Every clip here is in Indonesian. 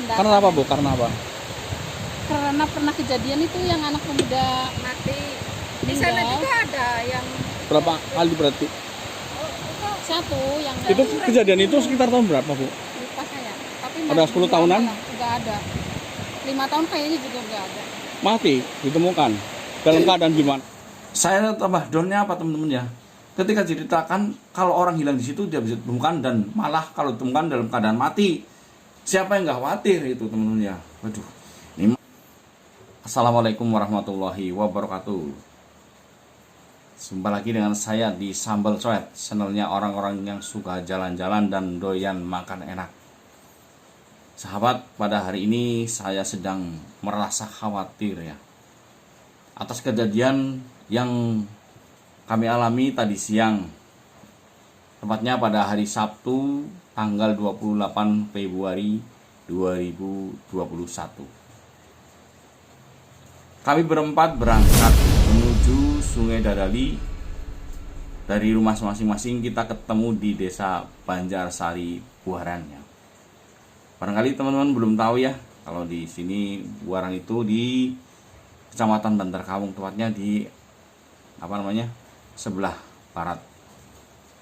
pendapat. Karena apa Bu? Karena apa? Karena pernah kejadian itu yang anak pemuda Mati. Di sana meninggal. juga ada yang Berapa kali berarti? Satu yang Itu kejadian itu sekitar tahun berapa Bu? lupa saya. Tapi Ada 10 tahunan? Enggak ada. 5 tahun kayaknya juga enggak ada. Mati ditemukan dalam keadaan gimana? Saya tambah downnya apa teman-teman ya? Ketika ceritakan kalau orang hilang di situ dia bisa ditemukan dan malah kalau ditemukan dalam keadaan mati. Siapa yang nggak khawatir itu teman-teman ya? Waduh. Ini Assalamualaikum warahmatullahi wabarakatuh. Jumpa lagi dengan saya di Sambal Coet, channelnya orang-orang yang suka jalan-jalan dan doyan makan enak. Sahabat, pada hari ini saya sedang merasa khawatir ya atas kejadian yang kami alami tadi siang. Tepatnya pada hari Sabtu tanggal 28 Februari 2021. Kami berempat berangkat menuju Sungai Dadali. Dari rumah masing-masing kita ketemu di Desa Banjarsari, Buaran ya. Barangkali teman-teman belum tahu ya, kalau di sini Buaran itu di Kecamatan Bantar Kawung, tepatnya di sebelah barat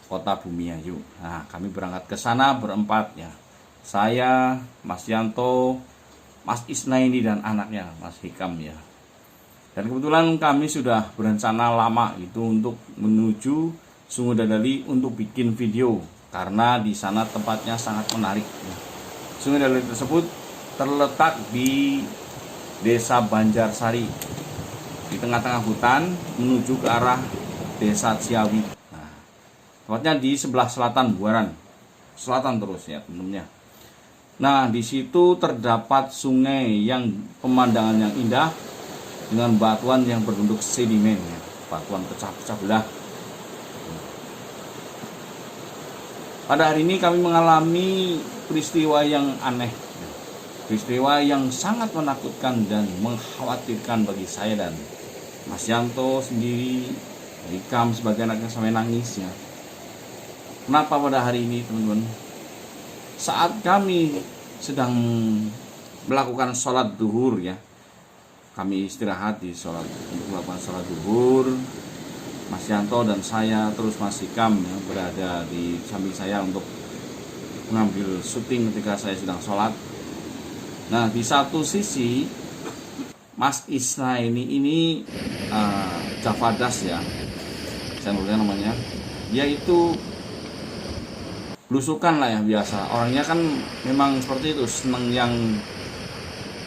Kota Bumiayu. Nah, kami berangkat ke sana berempat ya. Saya, Mas Yanto, Mas Isnaini dan anaknya Mas Hikam ya. Dan kebetulan kami sudah berencana lama itu untuk menuju Sungai Dadali untuk bikin video karena di sana tempatnya sangat menarik. Sungai Dadali tersebut terletak di Desa Banjarsari di tengah-tengah hutan menuju ke arah Desa Ciawi. Nah, tempatnya di sebelah selatan Buaran, selatan terus ya teman-teman. Nah, di situ terdapat sungai yang pemandangan yang indah dengan batuan yang berbentuk sedimen ya, batuan pecah-pecah belah. Pada hari ini kami mengalami peristiwa yang aneh, peristiwa yang sangat menakutkan dan mengkhawatirkan bagi saya dan Mas Yanto sendiri, Hikam sebagai anaknya sampai nangis ya. Kenapa pada hari ini teman-teman? Saat kami sedang melakukan sholat duhur ya, kami istirahat di sholat untuk melakukan sholat duhur. Mas Yanto dan saya terus Mas Hikam ya, berada di samping saya untuk mengambil syuting ketika saya sedang sholat. Nah, di satu sisi Mas Isnaini ini Javadas ya, saya lupa namanya. Dia itu belusukan lah ya, biasa. Orangnya kan memang seperti itu, seneng yang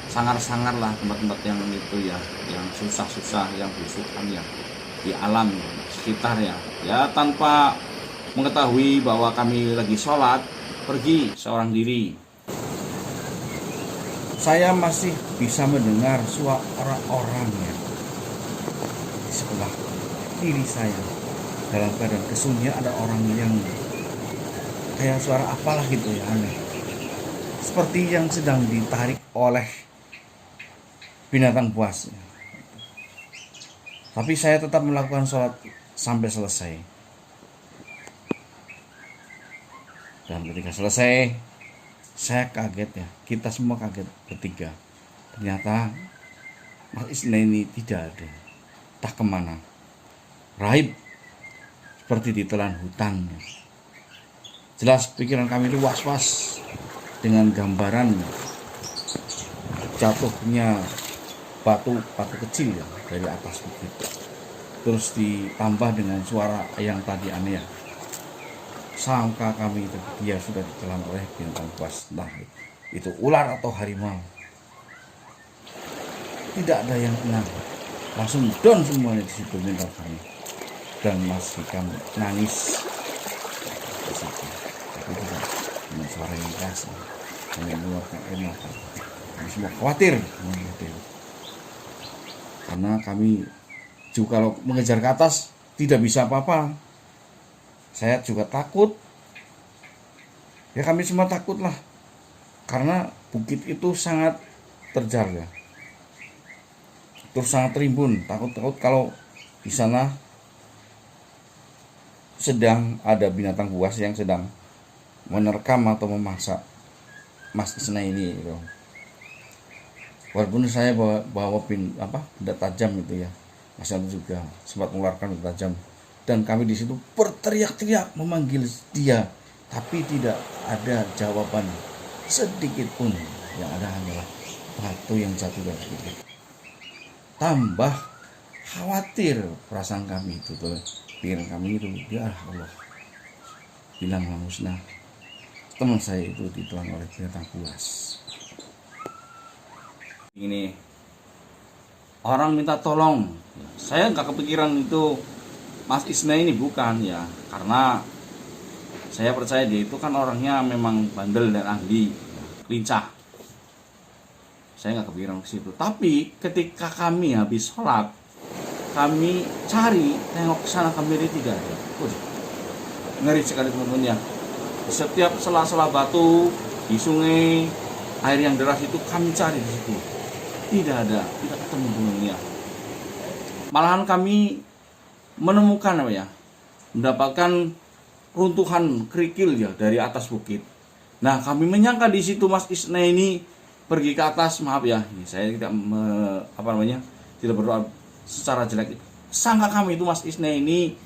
sangar-sangar lah, tempat-tempat yang itu ya, yang susah-susah, yang belusukan ya di alam sekitar ya. Ya tanpa mengetahui bahwa kami lagi sholat, pergi seorang diri. Saya masih bisa mendengar suara orang ya di sebelah kiri saya. Dalam keadaan kesunyian ada orang yang kayak suara apalah gitu ya, aneh. Seperti yang sedang ditarik oleh binatang buas. Tapi saya tetap melakukan sholat sampai selesai. Dan ketika selesai, saya kaget ya. Kita semua kaget bertiga. Ternyata Mas Isnaini tidak ada. Entah kemana. Raib seperti ditelan hutan. Jelas pikiran kami itu was-was dengan gambaran jatuhnya batu kecil ya dari atas bukit. Terus ditambah dengan suara yang tadi aneh ya. Sangka kami itu dia sudah ditelan oleh binatang buas. Nah, itu ular atau harimau. Tidak ada yang tenang. Langsung down semuanya di situ mental kami. Dan Mas Hikam nangis di situ. Tapi tidak dengan suara yang keras. Kami mengeluarkan air mata. Kami semua khawatir. Karena kami juga kalau mengejar ke atas tidak bisa apa-apa. Saya juga takut. Ya kami semua takut lah. Karena bukit itu sangat terjal ya. Terus sangat rimbun. Takut-takut kalau di sana sedang ada binatang buas yang sedang menerkam atau memangsa Mas Isnaini gitu. Walaupun saya bawa benda tajam itu ya, Mas Yanto juga sempat mengeluarkan benda tajam, dan kami di situ berteriak-teriak memanggil dia, tapi tidak ada jawaban sedikit pun. Yang ada hanyalah batu yang jatuh dari sedikit. Tambah khawatir perasaan kami itu tuh, pikiran kami itu, ya Allah, bilanglah musnah, teman saya itu ditelan oleh binatang buas. Ini orang minta tolong, saya nggak kepikiran itu Mas Isna ini, bukan ya, karena saya percaya dia itu kan orangnya memang bandel dan ahli, lincah. Saya nggak kepikiran ke situ. Tapi ketika kami habis sholat, kami cari, tengok ke sana, kami tidak ada. Ngeri sekali teman-teman ya. Setiap sela-sela batu di sungai, air yang deras itu kami cari di situ. Tidak ada, tidak ketemu teman-teman ya. Malahan kami menemukan mendapatkan runtuhan kerikil ya dari atas bukit. Nah, kami menyangka di situ Mas Isna ini pergi ke atas, maaf ya, saya tidak tidak berdoa secara jelek. Sangka kami itu Mas Isna ini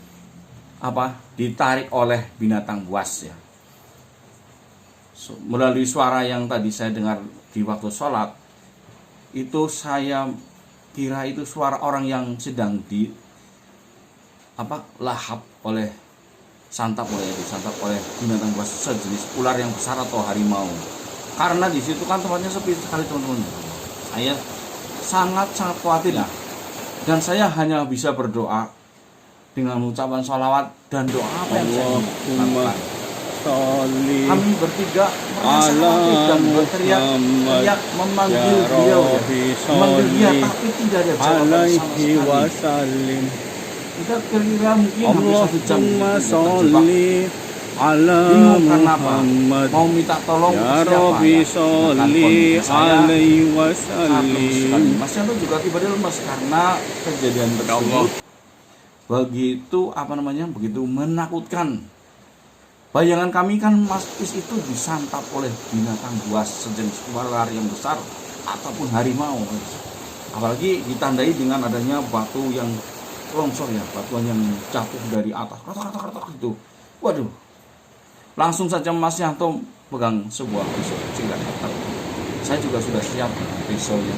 ditarik oleh binatang buas ya. Melalui suara yang tadi saya dengar di waktu sholat, itu saya kira itu suara orang yang sedang disantap oleh binatang buas sejenis ular yang besar atau harimau. Karena di situ kan tempatnya sepi sekali teman-teman. Saya sangat khawatir ya. Dan saya hanya bisa berdoa dengan ucapan sholawat dan doa apa yang saya lakukan. Kami bertiga merasa khawatir dan berteriak memanggil beliau ya. Memanggil dia, tapi tidak ada jawaban sama sekali. Kita kira mungkin hampir 1 jam terjebak. Bingung karena apa? Mau minta tolong ya siapa Rabbi ya? sholli alaihi wasallim. Mas Yanto juga tiba-tiba lemas karena kejadian tersebut begitu menakutkan. Bayangan kami kan Mas Is itu disantap oleh binatang buas sejenis ular yang besar ataupun harimau. Apalagi ditandai dengan adanya batu yang longsor ya, batuan yang jatuh dari atas. Itu. Waduh. Langsung saja Mas Yanto pegang sebuah pisau kecil dan ketat. Saya juga sudah siap pisaunya.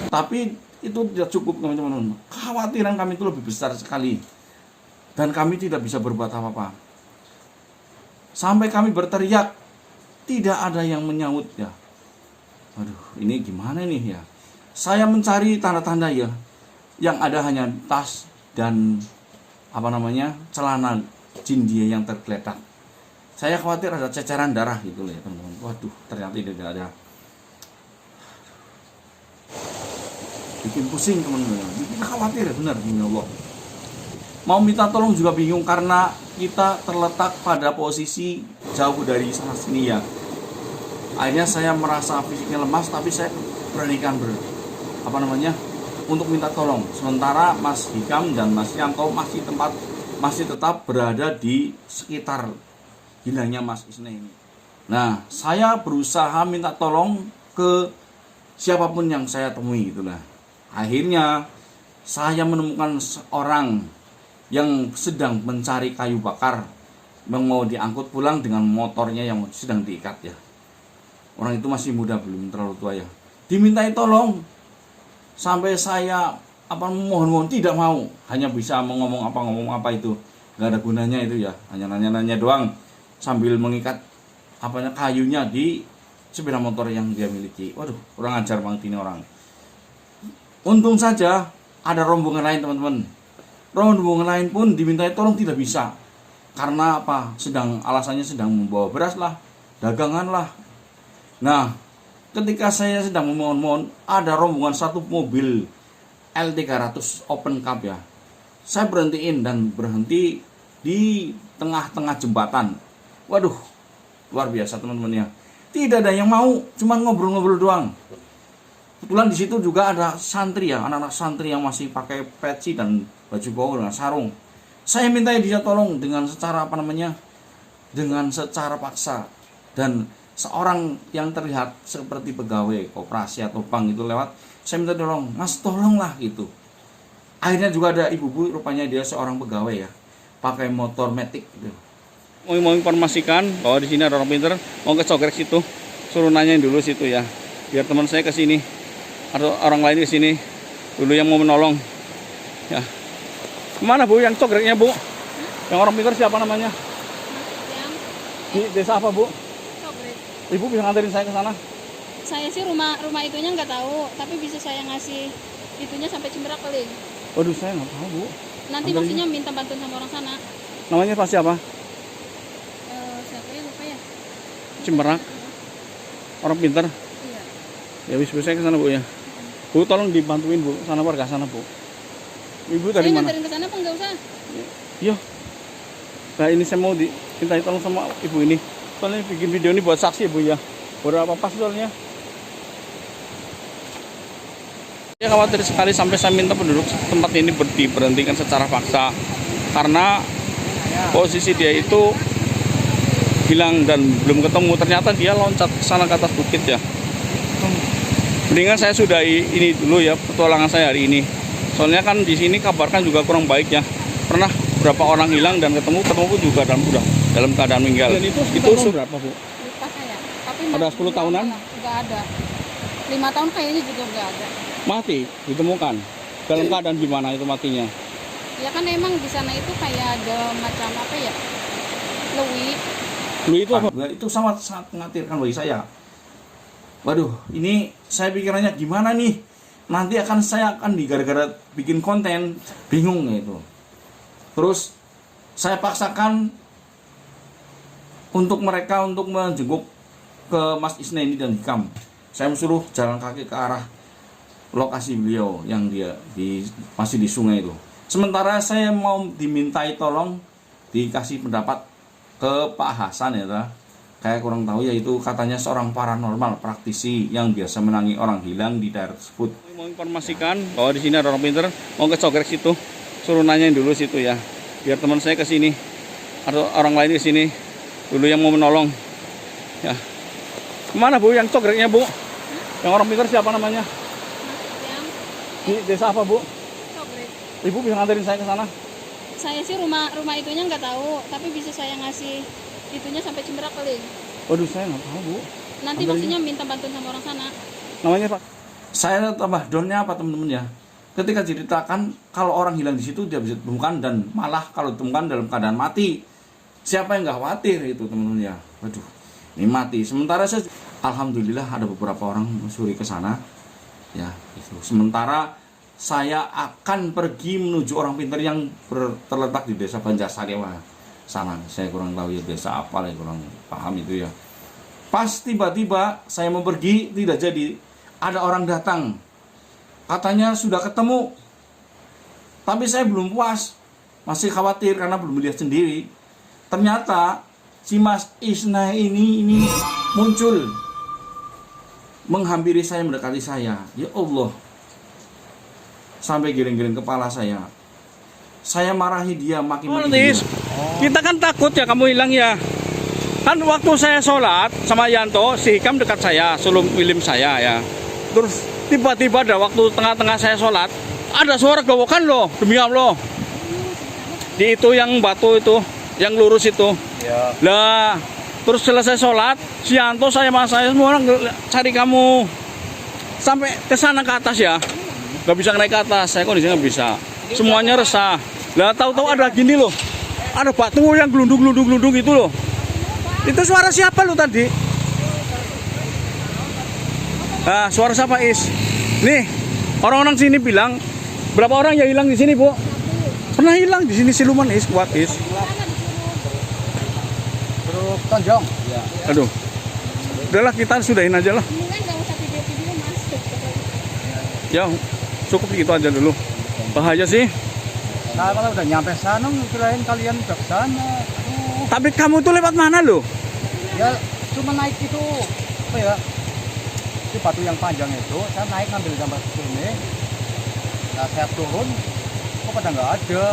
Tapi itu tidak cukup teman-teman. Kekhawatiran kami itu lebih besar sekali. Dan kami tidak bisa berbuat apa-apa. Sampai kami berteriak, tidak ada yang menyaut ya. Waduh, ini gimana nih ya? Saya mencari tanda-tanda ya. Yang ada hanya tas dan celana jin dia yang tergeletak. Saya khawatir ada ceceran darah gitu ya teman-teman. Waduh, ternyata tidak ada. Bikin pusing teman-teman. Bikin khawatir benar ya Allah. Mau minta tolong juga bingung karena kita terletak pada posisi jauh dari sana sini ya. Akhirnya saya merasa fisiknya lemas, tapi saya beranikan untuk minta tolong. Sementara Mas Hikam dan Mas Yanto masih tetap berada di sekitar hilangnya Mas Isna ini. Nah, saya berusaha minta tolong ke siapapun yang saya temui itulah. Akhirnya saya menemukan seorang yang sedang mencari kayu bakar, mau diangkut pulang dengan motornya yang sedang diikat ya. Orang itu masih muda, belum terlalu tua ya. Dimintai tolong, sampai saya mohon tidak mau, hanya bisa ngomong apa itu, nggak ada gunanya itu ya, hanya nanya doang sambil mengikat kayunya di sepeda motor yang dia miliki. Waduh, kurang ajar banget ini orang. Untung saja ada rombongan lain teman-teman. Rombongan lain pun dimintai tolong tidak bisa, karena alasannya sedang membawa beras lah, dagangan lah. Nah, ketika saya sedang memohon, ada rombongan satu mobil L300 open cab ya. Saya berhentiin dan berhenti di tengah-tengah jembatan. Waduh, luar biasa teman-teman ya. Tidak ada yang mau, cuma ngobrol-ngobrol doang. Kebetulan di situ juga ada santri ya, anak-anak santri yang masih pakai peci dan baju koko dengan sarung. Saya minta dia tolong dengan secara dengan secara paksa, dan seorang yang terlihat seperti pegawai koperasi atau bank itu lewat, saya minta tolong, Mas tolonglah gitu. Akhirnya juga ada ibu-ibu, rupanya dia seorang pegawai ya, pakai motor metik gitu. Mau informasikan bahwa di sini ada orang pinter, mau ke Cogrek situ, suruh nanyain dulu situ ya, biar teman saya ke sini atau orang lain di sini dulu yang mau menolong. Ya, kemana Bu yang Cogreknya Bu? Yang orang pinter siapa namanya? Yang Di desa apa Bu? Cogrek. Ibu bisa nganterin saya ke sana? Saya sih rumah itunya nggak tahu, tapi bisa saya ngasih itunya sampai Cimberak Keling. Waduh, saya nggak tahu Bu. Nanti Ambil maksudnya minta bantuan sama orang sana. Namanya Pak siapa? Siapa ya, lupa ya. Cimberak. Orang pinter. Iya. Ya wis saya ke sana Bu ya. Bu tolong dibantuin Bu, sana warga sana Bu. Ibu dari Saya mana? nganterin ke sana apa nggak usah? Iya. Nah ini saya mau diminta tolong sama ibu ini. Soalnya bikin video ini buat saksi Bu ya. Buat apa soalnya? Saya khawatir sekali sampai saya minta penduduk tempat ini diberhentikan secara paksa. Karena posisi dia itu hilang dan belum ketemu. Ternyata dia loncat ke sana ke atas bukit ya. Mendingan saya sudahi ini dulu ya petualangan saya hari ini. Soalnya kan di sini kabarkan juga kurang baik ya. Pernah berapa orang hilang dan ketemu pun juga dalam keadaan meninggal. Dan itu berapa Bu? Lupa saya. Tapi Ada 10 tahunan? Nggak ada. 5 tahun kayaknya juga nggak ada. Mati ditemukan. Dalam keadaan gimana itu matinya? Ya kan emang di sana itu kayak ada macam apa ya? Lewi. Lu itu apa? Itu sangat mengatirkan bagi saya. Waduh, ini saya pikirannya gimana nih? Nanti saya akan gara-gara bikin konten, bingung gitu. Terus saya paksakan untuk mereka untuk menjenguk ke Mas Isneni dan Hikam. Saya suruh jalan kaki ke arah lokasi beliau yang dia masih di sungai itu. Sementara saya mau dimintai tolong dikasih pendapat ke Pak Hasan ya, kayak kurang tahu, yaitu katanya seorang paranormal praktisi yang biasa menangi orang hilang di daerah tersebut. Mau informasikan bahwa di sini ada orang pinter, mau ke Cogrek situ, suruh nanyain dulu situ ya, biar teman saya ke sini atau orang lain di sini dulu yang mau menolong. Ya, kemana Bu yang Cogreknya Bu? Yang orang pinter siapa namanya? Yang Di desa apa Bu? Cogrek. Ibu bisa nganterin saya ke sana? Saya sih rumah itunya nggak tahu, tapi bisa saya ngasih itunya sampai Cimberak Keling. Waduh, saya nggak tahu Bu. Nanti maksudnya minta bantuan sama orang sana. Namanya Pak? Saya tambah downnya apa teman-teman ya? Ketika ceritakan kalau orang hilang di situ dia bisa ditemukan, dan malah kalau ditemukan dalam keadaan mati. Siapa yang nggak khawatir itu teman-teman ya? Waduh, ini mati. Sementara saya, alhamdulillah ada beberapa orang menyusuri ke sana. Ya, itu. Sementara saya akan pergi menuju orang pintar yang terletak di desa Banjarsarewa sana. Saya kurang tahu ya desa apa lah, kurang paham itu ya. Pas tiba-tiba saya mau pergi, tidak jadi. Ada orang datang, katanya sudah ketemu, tapi saya belum puas, masih khawatir karena belum melihat sendiri. Ternyata si Mas Isna ini muncul, menghampiri saya, mendekati saya. Ya Allah, sampai giring-giring kepala saya. Saya marahi dia, maki-maki dia. Kita kan takut ya kamu hilang ya. Kan waktu saya sholat sama Yanto, si Hikam dekat saya, sulung William saya ya. Terus tiba-tiba ada waktu tengah-tengah saya sholat, ada suara gowokan loh, demi Allah. Di itu yang batu itu, yang lurus itu. Ya. Lah, terus selesai sholat, si Yanto saya semua orang cari kamu. Sampai ke sana ke atas ya. Gak bisa naik ke atas, saya kondisinya nggak bisa. Semuanya resah. Lah tahu-tahu ada gini loh. Ada batu yang gelundung itu loh. Itu suara siapa lo tadi? Ah, suara siapa Is? Nih, orang-orang sini bilang berapa orang yang hilang di sini, Bu? Pernah hilang di sini siluman Is, kuat Is. Terus Tanjung. Ya. Aduh. Udahlah kita sudahin aja lah. Mendingan nggak usah video-video Mas. Ya, cukup gitu aja dulu. Bahaya sih. Nah, kalau udah nyampe sana, kirain kalian udah ke sana. Tapi kamu tuh lewat mana loh? Ya, cuma naik itu, apa ya? Itu batu yang panjang itu, saya naik ngambil gambar sini. Nah, saya turun, kok pada nggak ada.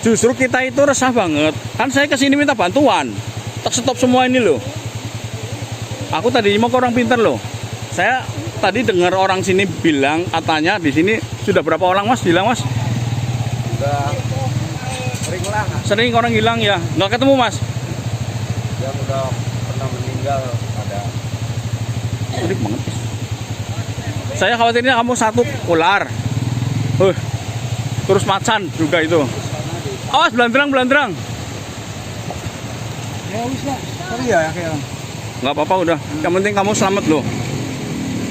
Justru kita itu resah banget. Kan saya kesini minta bantuan. Tak stop semua ini loh. Aku tadi mau ke orang pintar loh. Saya tadi dengar orang sini bilang katanya di sini sudah berapa orang Mas bilang Mas? Udah sering lah, Sering orang hilang ya. Nggak ketemu Mas? yang udah pernah meninggal ada. Sedih banget. Saya khawatirnya kamu satu ular. Terus macan juga itu. Awas belandrang. Ya wis lah. Sorry ya kayak. Nggak apa-apa udah. Yang penting kamu selamat loh.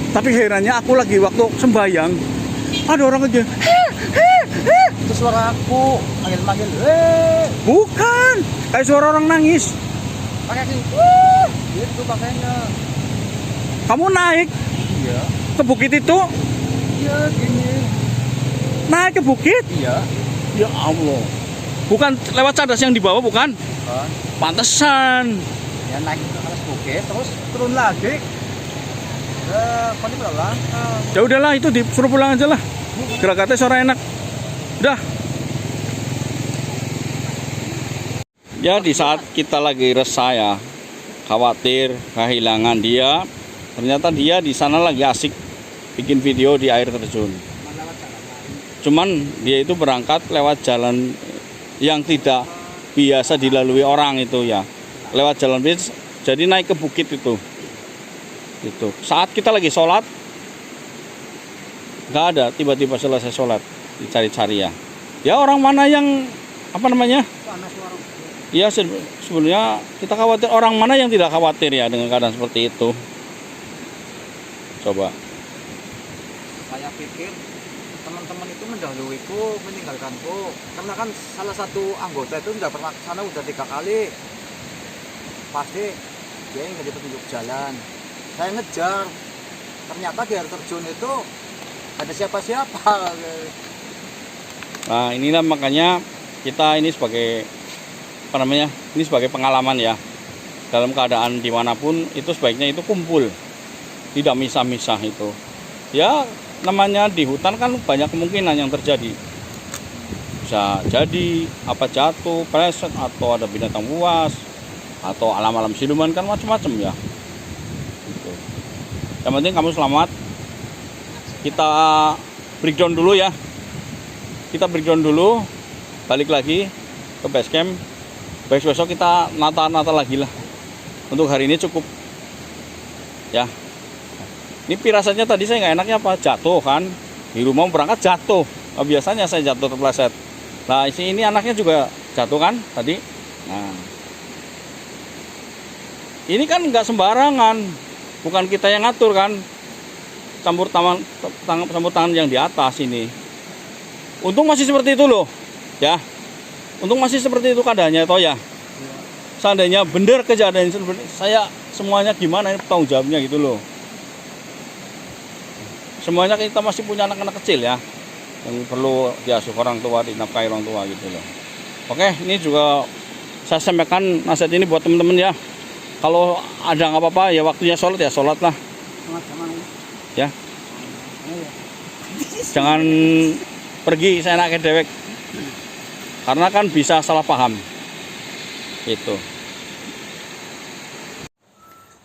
Tapi herannya aku lagi waktu sembayang ada orang aja. Itu suara aku manggil-manggil. Bukan. Kayak suara orang nangis. Pakai sih. Gitu pakainya. Kamu naik Iya. ke bukit itu? Iya gini. Naik ke bukit? Iya. Ya Allah. Bukan lewat cadas yang di bawah bukan? Kan. Pantesan. Ya naik ke atas bukit terus turun lagi. Paling berapa? Ya udahlah itu disuruh pulang aja lah. Gerakannya suara enak. Udah. Ya di saat kita lagi resah ya, khawatir kehilangan dia, ternyata dia di sana lagi asik bikin video di air terjun. Cuman dia itu berangkat lewat jalan yang tidak biasa dilalui orang itu ya, lewat jalan bis, jadi naik ke bukit itu. Itu saat kita lagi sholat nggak ada, tiba-tiba selesai sholat dicari-cari ya orang mana yang apa namanya ya sebenarnya kita khawatir orang mana yang tidak khawatir ya dengan keadaan seperti itu. Coba Saya pikir teman-teman itu mendahuluiku, meninggalkanku karena kan salah satu anggota itu udah pernah ke sana udah 3 kali. Pasti dia nggak ada petunjuk jalan. Saya ngejar, ternyata di air terjun itu ada siapa-siapa. nah inilah makanya kita ini sebagai apa namanya, ini sebagai pengalaman ya, dalam keadaan dimanapun itu sebaiknya itu kumpul, tidak misah-misah itu ya. Namanya di hutan kan banyak kemungkinan yang terjadi, bisa jadi apa jatuh, pleset, atau ada binatang buas, atau alam-alam siluman kan macam-macam ya gitu. Yang penting kamu selamat. Kita breakdown dulu ya, kita breakdown dulu, balik lagi ke base camp. Besok kita nata lagi lah. Untuk hari ini cukup ya. Ini pirasatnya tadi saya nggak enaknya apa, jatuh kan di rumah berangkat jatuh. Nah, biasanya saya jatuh terpleset. Nah ini anaknya juga jatuh kan tadi. Nah ini kan nggak sembarangan, bukan kita yang ngatur kan, campur tangan yang di atas ini. Untung masih seperti itu loh ya. Untung masih seperti itu keadaannya toh ya. Seandainya benar kejadian saya semuanya gimana ini tanggung jawabnya gitu loh. Semuanya kita masih punya anak-anak kecil ya, yang perlu diasuh orang tua, dinafkahi orang tua gitu loh. Oke, ini juga saya sampaikan nasihat ini buat teman-teman ya. Kalau ada nggak apa-apa ya waktunya sholat ya sholat lah. Ya. Jangan pergi saya enaknya dewek. Karena kan bisa salah paham. Itu.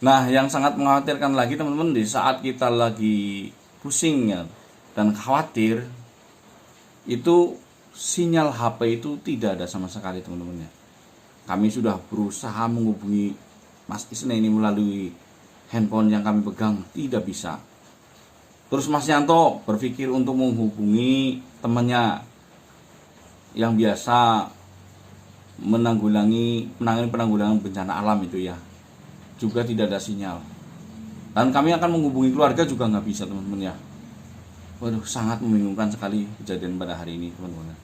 Nah, yang sangat mengkhawatirkan lagi teman-teman, di saat kita lagi pusingnya dan khawatir, itu sinyal HP itu tidak ada sama sekali teman-teman ya. Kami sudah berusaha menghubungi Mas Isna ini melalui handphone yang kami pegang, tidak bisa. Terus Mas Yanto berpikir untuk menghubungi temannya yang biasa menangani penanggulangan bencana alam itu ya, juga tidak ada sinyal. Dan kami akan menghubungi keluarga juga nggak bisa teman-teman ya. Waduh, sangat membingungkan sekali kejadian pada hari ini teman-teman.